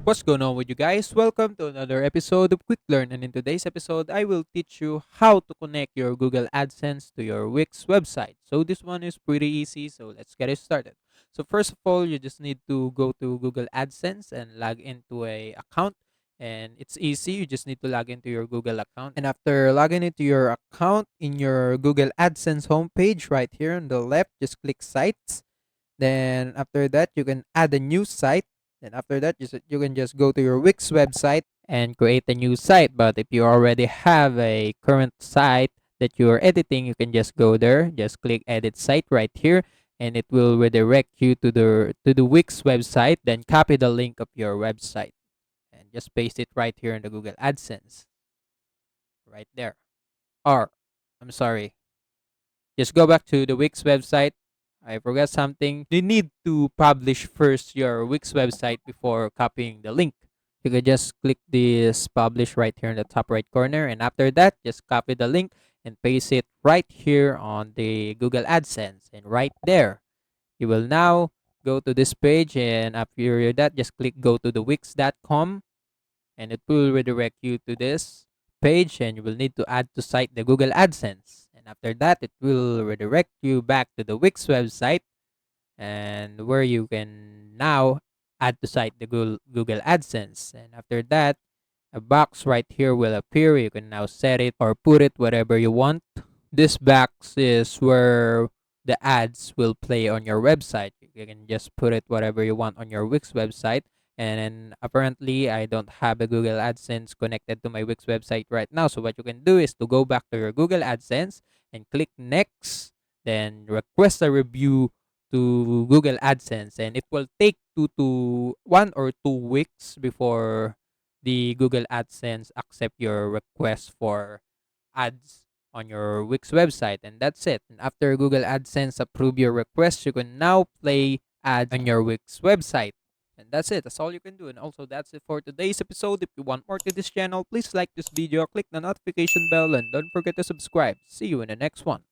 What's going on with you guys? Welcome to another episode of Quick Learn, and in today's episode I will teach you how to connect your Google AdSense to your Wix website. So this one is pretty easy, so let's get it started. So first of all, you just need to go to Google AdSense and log into a account, and it's easy. You just need to log into your Google account, and after logging into your account in your Google AdSense homepage right here on the left, just click Sites. Then after that, you can add a new site. Then after that, you can just go to your Wix website and create a new site. But if you already have a current site that you're editing, you can just go there, just click edit site right here, and it will redirect you to the Wix website. Then copy the link of your website and just paste it right here in the Google AdSense, right there. Or I'm sorry, just go back to the Wix website. I forgot something. You need to publish first your Wix website before copying the link. You can just click this publish right here in the top right corner, and after that, just copy the link and paste it right here on the Google AdSense. And right there, you will now go to this page, and after that, just click go to the wix.com, and it will redirect you to this page, and you will need to add to site the Google AdSense. And after that, it will redirect you back to the Wix website, and where you can now add to site the Google AdSense. And after that, a box right here will appear. You can now set it or put it whatever you want. This box is where the ads will play on your website. You can just put it whatever you want on your Wix website. And then apparently I don't have a Google AdSense connected to my Wix website right now. So what you can do is to go back to your Google AdSense and click next, then request a review to Google AdSense, and it will take 1 or 2 weeks before the Google AdSense accept your request for ads on your Wix website. And that's it. And after Google AdSense approve your request, you can now play ads on your Wix website. And that's it. That's all you can do. And also, that's it for today's episode. If you want more to this channel, please like this video, click the notification bell, and don't forget to subscribe. See you in the next one.